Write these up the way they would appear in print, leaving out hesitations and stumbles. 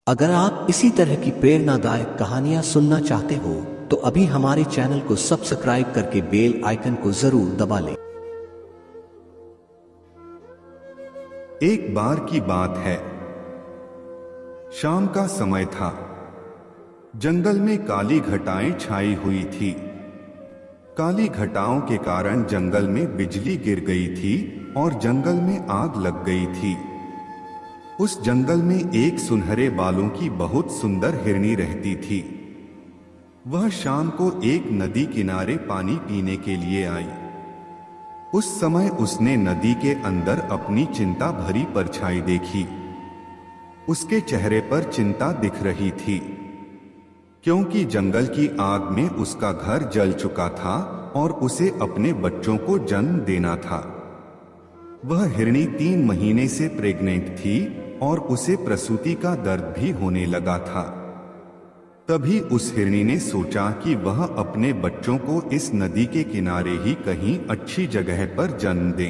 अगर आप इसी तरह की प्रेरणादायक कहानियां सुनना चाहते हो तो अभी हमारे चैनल को सब्सक्राइब करके बेल आइकन को जरूर दबा लें। एक बार की बात है, शाम का समय था। जंगल में काली घटाएं छाई हुई थी। काली घटाओं के कारण जंगल में बिजली गिर गई थी और जंगल में आग लग गई थी। उस जंगल में एक सुनहरे बालों की बहुत सुंदर हिरनी रहती थी। वह शाम को एक नदी किनारे पानी पीने के लिए आई। उस समय उसने नदी के अंदर अपनी चिंता भरी परछाई देखी। उसके चेहरे पर चिंता दिख रही थी, क्योंकि जंगल की आग में उसका घर जल चुका था और उसे अपने बच्चों को जन्म देना था। वह हिरनी 3 महीने से प्रेग्नेंट थी और उसे प्रसूति का दर्द भी होने लगा था। तभी उस हिरनी ने सोचा कि वह अपने बच्चों को इस नदी के किनारे ही कहीं अच्छी जगह पर जन्म दे।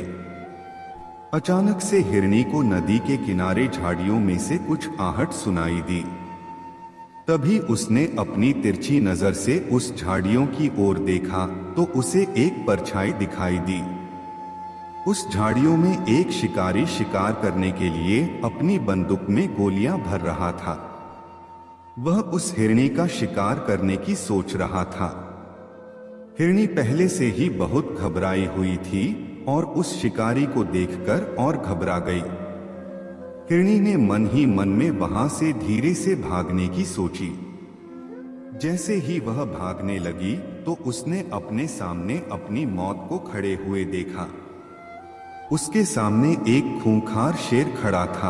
अचानक से हिरनी को नदी के किनारे झाड़ियों में से कुछ आहट सुनाई दी। तभी उसने अपनी तिरछी नजर से उस झाड़ियों की ओर देखा तो उसे एक परछाई दिखाई दी। उस झाड़ियों में एक शिकारी शिकार करने के लिए अपनी बंदूक में गोलियां भर रहा था। वह उस हिरनी का शिकार करने की सोच रहा था। हिरनी पहले से ही बहुत घबराई हुई थी और उस शिकारी को देखकर और घबरा गई। हिरनी ने मन ही मन में वहां से धीरे से भागने की सोची। जैसे ही वह भागने लगी तो उसने अपने सामने अपनी मौत को खड़े हुए देखा। उसके सामने एक खूंखार शेर खड़ा था।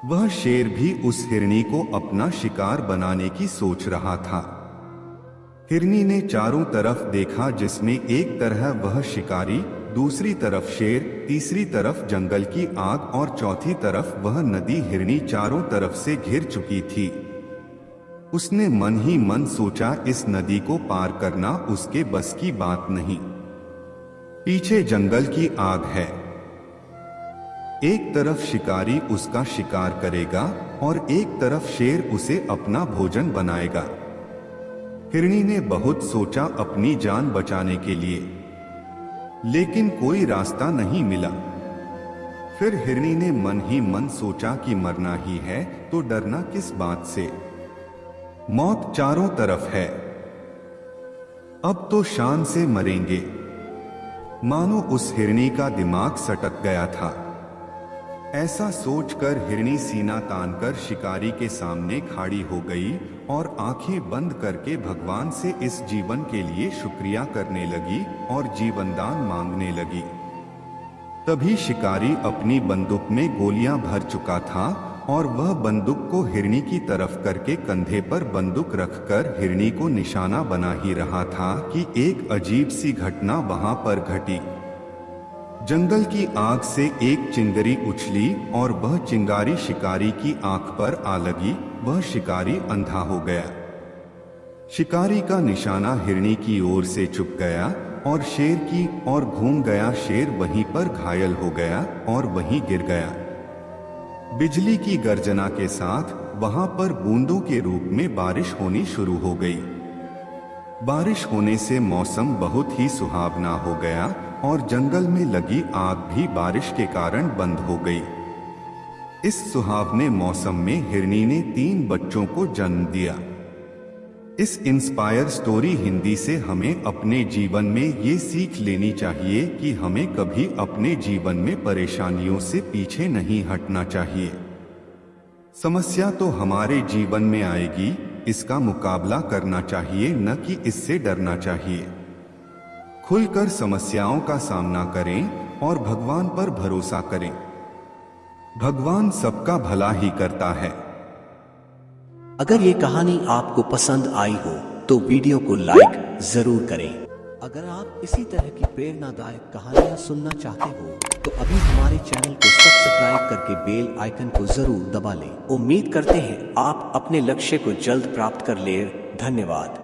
वह शेर भी उस हिरनी को अपना शिकार बनाने की सोच रहा था। हिरनी ने चारों तरफ देखा, जिसमें एक तरफ वह शिकारी, दूसरी तरफ शेर, तीसरी तरफ जंगल की आग और चौथी तरफ वह नदी। हिरनी चारों तरफ से घिर चुकी थी। उसने मन ही मन सोचा, इस नदी को पार करना उसके बस की बात नहीं। पीछे जंगल की आग है। एक तरफ शिकारी उसका शिकार करेगा और एक तरफ शेर उसे अपना भोजन बनाएगा। हिरनी ने बहुत सोचा अपनी जान बचाने के लिए, लेकिन कोई रास्ता नहीं मिला। फिर हिरनी ने मन ही मन सोचा कि मरना ही है तो डरना किस बात से। मौत चारों तरफ है, अब तो शान से मरेंगे। मानो उस हिरनी का दिमाग सटक गया था। ऐसा सोचकर हिरनी सीना तानकर शिकारी के सामने खड़ी हो गई और आंखें बंद करके भगवान से इस जीवन के लिए शुक्रिया करने लगी और जीवनदान मांगने लगी। तभी शिकारी अपनी बंदूक में गोलियां भर चुका था और वह बंदूक को हिरनी की तरफ करके कंधे पर बंदूक रखकर हिरनी को निशाना बना ही रहा था कि एक अजीब सी घटना वहां पर घटी। जंगल की आग से एक चिंगारी उछली और वह चिंगारी शिकारी की आंख पर आ लगी। वह शिकारी अंधा हो गया। शिकारी का निशाना हिरनी की ओर से चुक गया और शेर की ओर घूम गया। शेर वहीं पर घायल हो गया और वहीं गिर गया। बिजली की गर्जना के साथ वहां पर बूंदों के रूप में बारिश होनी शुरू हो गई। बारिश होने से मौसम बहुत ही सुहावना हो गया और जंगल में लगी आग भी बारिश के कारण बंद हो गई। इस सुहावने मौसम में हिरनी ने 3 बच्चों को जन्म दिया। इस इंस्पायर स्टोरी हिंदी से हमें अपने जीवन में ये सीख लेनी चाहिए कि हमें कभी अपने जीवन में परेशानियों से पीछे नहीं हटना चाहिए। समस्या तो हमारे जीवन में आएगी, इसका मुकाबला करना चाहिए, न कि इससे डरना चाहिए। खुलकर समस्याओं का सामना करें और भगवान पर भरोसा करें। भगवान सबका भला ही करता है। अगर ये कहानी आपको पसंद आई हो तो वीडियो को लाइक जरूर करें। अगर आप इसी तरह की प्रेरणादायक कहानियां सुनना चाहते हो तो अभी हमारे चैनल को सब्सक्राइब करके बेल आइकन को जरूर दबा लें। उम्मीद करते हैं आप अपने लक्ष्य को जल्द प्राप्त कर लें। धन्यवाद।